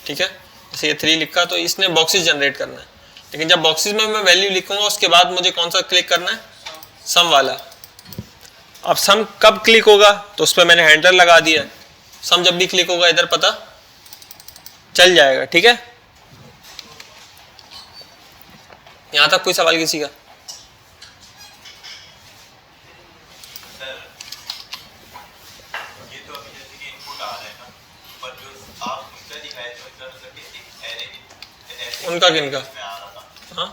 ठीक है। जैसे ये 3 लिखा तो इसने बॉक्सेस जनरेट करना है, लेकिन जब बॉक्सेस में मैं वैल्यू लिखूंगा उसके बाद मुझे कौन सा क्लिक करना है, सम वाला। अब सम कब क्लिक होगा, तो उस पर मैंने हैंडल लगा दिया, सम जब भी क्लिक होगा इधर पता चल जाएगा, ठीक है। यहां तक कोई सवाल किसी का? उनका किनका? हाँ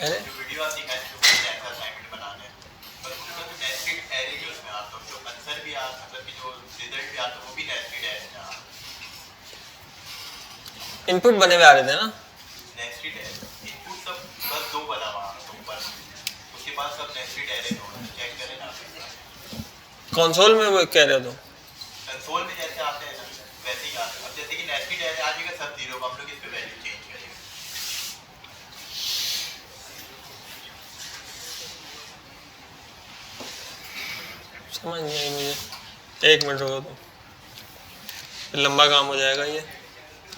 अरे इनपुट बने हुए आ रहे थे ना, कंसोल में वो कह रहे हो तुम? कंसोल में जैसे आते हैं ना वैसे ही आते हैं। अब जैसे कि नेस्टेड एरे आ जाएगा सब 0 का, हम लोग इस पे वैल्यू चेंज करेंगे। समझ नहीं आई मुझे, एक मिनट रुको तुम, फिर लंबा काम हो जाएगा ये,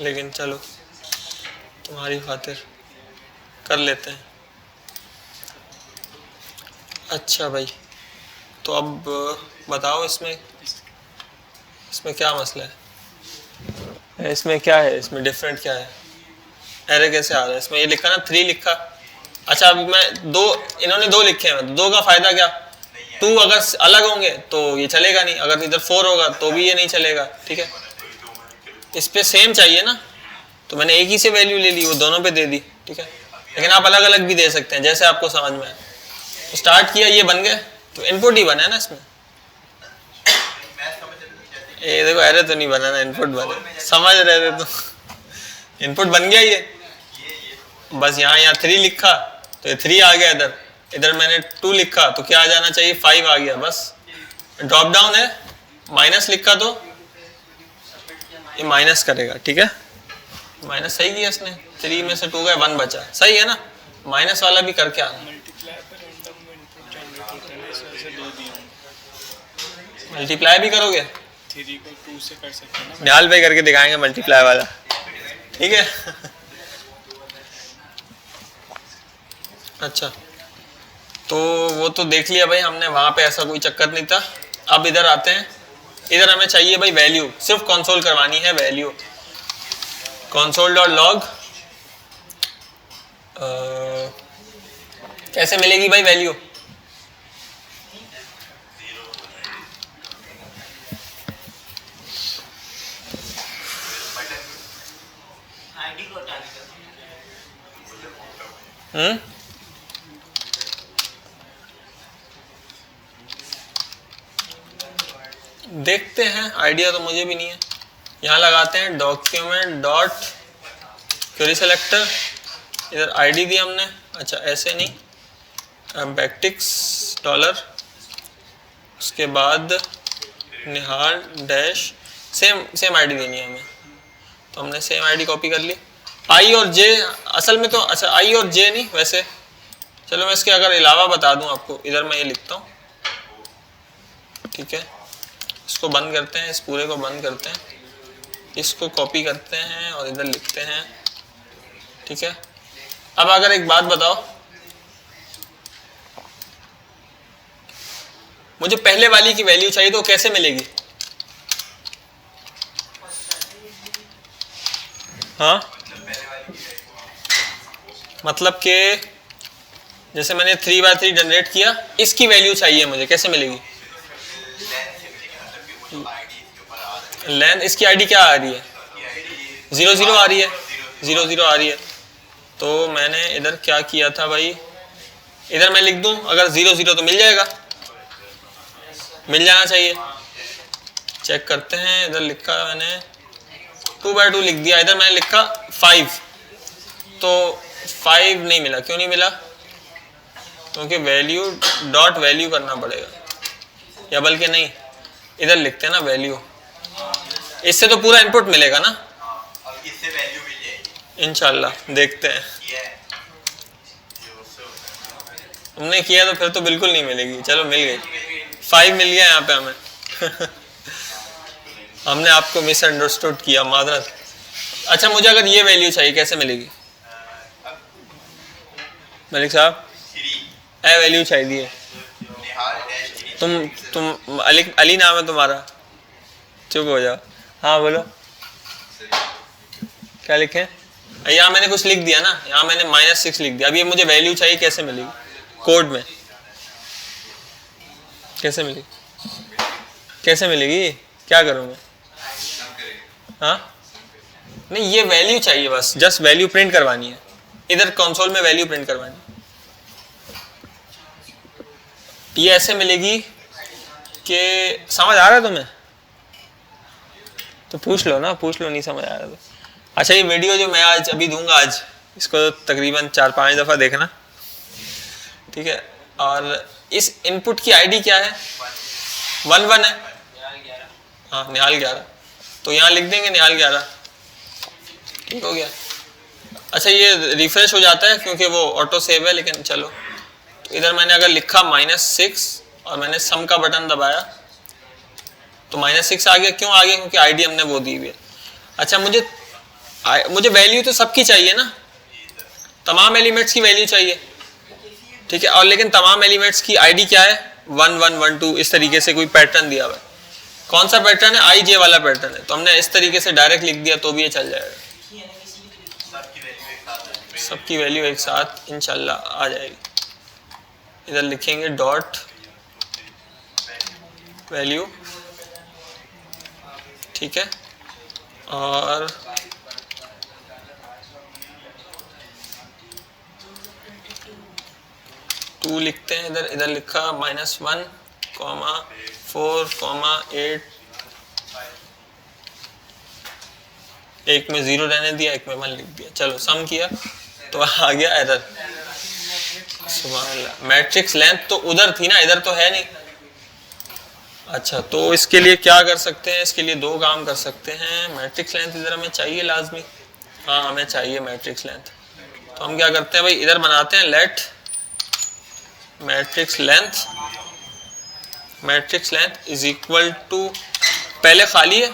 लेकिन चलो तुम्हारी खातिर कर लेते हैं। अच्छा भाई, तो अब बताओ इसमें क्या मसला है, इसमें क्या है, इसमें डिफरेंट क्या है, एरर कैसे आ रहा है? इसमें ये लिखा ना 3 लिखा, अच्छा अभी मैं 2, इन्होंने 2 लिखे हैं, 2 का फायदा क्या, 2 अगर अलग होंगे तो ये चलेगा नहीं, अगर इधर 4 होगा तो भी ये नहीं चलेगा, ठीक है। इस पे सेम चाहिए ना, तो मैंने एक ही से वैल्यू ले ली, वो दोनों पे दे दी, ठीक है। लेकिन आप अलग अलग भी दे सकते हैं जैसे आपको समझ में आए। तो स्टार्ट किया, ये बन गए, तो इनपुट ही बना है ना इसमें, ये देखो एरर तो नहीं बना ना, इनपुट बना, समझ रहे थे तो इनपुट बन गया ये, बस यहाँ 3 लिखा तो ये 3 आ गया, इधर मैंने 2 लिखा तो क्या आ जाना चाहिए, 5 आ गया, बस ड्रॉप डाउन है, माइनस लिखा तो ये माइनस करेगा, ठीक है। माइनस सही किया इसने, 3 में से 2 गए, 1 बचा, सही है ना। माइनस वाला भी करके आना, मल्टीप्लाई भी करोगे, 3 को 2 से कर सकते हैं ना, ढाल पे करके दिखाएंगे मल्टीप्लाई वाला, ठीक है। अच्छा, तो वो तो देख लिया भाई हमने, वहां पे ऐसा कोई चक्कर नहीं था। अब इधर आते हैं, इधर हमें चाहिए भाई वैल्यू, सिर्फ कंसोल करवानी है वैल्यू, console.log कैसे मिलेगी भाई वैल्यू, आईडी को टाइप देखते हैं, आइडिया तो मुझे भी नहीं है। यहाँ लगाते हैं डॉक्यूमेंट डॉट क्वेरी सेलेक्टर, इधर आईडी दी हमने, अच्छा ऐसे नहीं, बैकटिक्स डॉलर, उसके बाद निहाल डैश, सेम आईडी देनी है हमें, तो हमने सेम आईडी कॉपी कर ली। आई और जे असल में तो, अच्छा आई और जे नहीं, वैसे चलो मैं इसके अगर अलावा बता दूं आपको, इधर मैं ये लिखता हूँ, ठीक है। इसको बंद करते हैं, इस पूरे को बंद करते हैं, इसको कॉपी करते हैं और इधर लिखते हैं, ठीक है। अब अगर एक बात बताओ, मुझे पहले वाली की वैल्यू चाहिए तो कैसे मिलेगी? हाँ मतलब कि जैसे मैंने 3x3 जनरेट किया, इसकी वैल्यू चाहिए मुझे, कैसे मिलेगी? लेंथ, इसकी आईडी क्या आ रही है? 00 आ रही है, 00 आ रही है। तो मैंने इधर क्या किया था भाई, इधर मैं लिख दूं अगर 00 तो मिल जाएगा, मिल जाना चाहिए। चेक करते हैं, इधर लिखा मैंने 2x2 लिख दिया, इधर मैंने लिखा 5, तो 5 नहीं मिला। क्यों नहीं मिला? क्योंकि वैल्यू डॉट वैल्यू करना पड़ेगा, या बल्कि नहीं, इधर लिखते हैं ना वैल्यू, इससे तो पूरा इनपुट मिलेगा ना, इससे वैल्यू मिल जाएगी। इंशाल्लाह देखते हैं। ये है ये उससे हमने किया तो फिर तो बिल्कुल नहीं मिलेगी। चलो मिल गई, 5 मिल गया यहाँ पे हमें। हमने आपको मिसअंडरस्टूड किया, मादरत। अच्छा मुझे अगर ये वैल्यू चाहिए कैसे मिलेगी मलिक साहब? श्री ए वैल्यू चाहिए। निहाल डैश श्री तुम अली नाम है तुम्हारा, चुप हो जाओ। हाँ बोलो, क्या लिखे? यहाँ मैंने कुछ लिख दिया ना, यहाँ मैंने -6 लिख दिया। अब ये मुझे वैल्यू चाहिए, कैसे मिलेगी? कोड में कैसे मिलेगी? कैसे मिलेगी? क्या करूँ मैं? हाँ नहीं, ये वैल्यू चाहिए बस, जस्ट वैल्यू प्रिंट करवानी है। इधर कंसोल में वैल्यू प्रिंट करवानी है। ये ऐसे मिलेगी कि समझ आ रहा है तुम्हें? तो पूछ लो ना, पूछ लो, नहीं समझ आ रहा तो। अच्छा ये वीडियो जो मैं आज अभी दूंगा, आज इसको तकरीबन 4-5 दफ़ा देखना, ठीक है? और इस इनपुट की आईडी क्या है? 1 है। हाँ निहाल 11, तो यहाँ लिख देंगे निहाल 11, ठीक हो गया। अच्छा ये रिफ्रेश हो जाता है क्योंकि वो ऑटो सेव है, लेकिन चलो। तो इधर मैंने अगर लिखा -6 और मैंने सम का बटन दबाया तो -6 आ गया। क्यों आ गया? क्योंकि आईडी हमने वो दी हुई है। अच्छा मुझे वैल्यू तो सबकी चाहिए ना, तमाम एलिमेंट्स की वैल्यू चाहिए, ठीक है? और लेकिन तमाम एलिमेंट्स की आईडी क्या है? 1 1 1 2, इस तरीके से कोई पैटर्न दिया हुआ है। कौन सा पैटर्न है? IJ वाला पैटर्न है। तो हमने इस तरीके से डायरेक्ट लिख दिया तो भी ये चल जाएगा। सबकी वैल्यू एक साथ इंशाल्लाह आ जाएगी। इधर लिखेंगे डॉट वैल्यू, ठीक है? और टू लिखते हैं। इधर लिखा -1, 4, 8, एक में 0 रहने दिया, एक में 1 लिख दिया। चलो सम किया तो आ गया एरर। सुभान अल्लाह। मैट्रिक्स लेंथ तो उधर थी ना, इधर तो है नहीं। अच्छा तो इसके लिए क्या कर सकते हैं? इसके लिए 2 काम कर सकते हैं। मैट्रिक्स लेंथ इधर हमें चाहिए लाजमी, हाँ हमें चाहिए मैट्रिक्स लेंथ। तो हम क्या करते हैं भाई, इधर बनाते हैं let matrix length is equal to, पहले खाली है,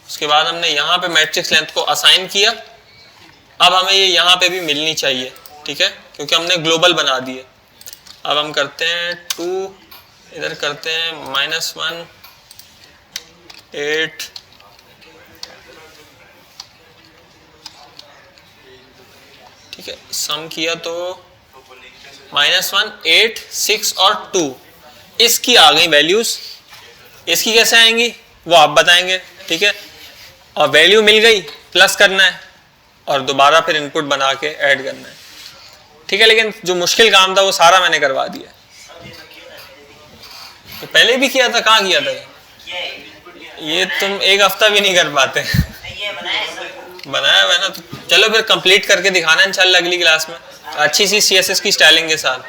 उसके बाद हमने यहाँ पे मैट्रिक्स लेंथ को असाइन किया। अब हमें ये यहाँ पे भी मिलनी चाहिए, ठीक है? क्योंकि हमने ग्लोबल बना दिए। अब हम करते हैं 2, इधर करते हैं -1, 8, ठीक है? सम किया तो -1, 8, 6 और 2, इसकी आ गई वैल्यूज। इसकी कैसे आएंगी वो आप बताएंगे, ठीक है? और वैल्यू मिल गई, प्लस करना है और दोबारा फिर इनपुट बना के ऐड करना है, ठीक है? लेकिन जो मुश्किल काम था वो सारा मैंने करवा दिया। तो पहले भी किया था, कहाँ किया था ये तुम एक हफ्ता भी नहीं कर पाते। बनाया हुआ है ना, तो चलो फिर कंप्लीट करके दिखाना इंशाल्लाह अगली क्लास में अच्छी सी CSS की स्टाइलिंग के साथ।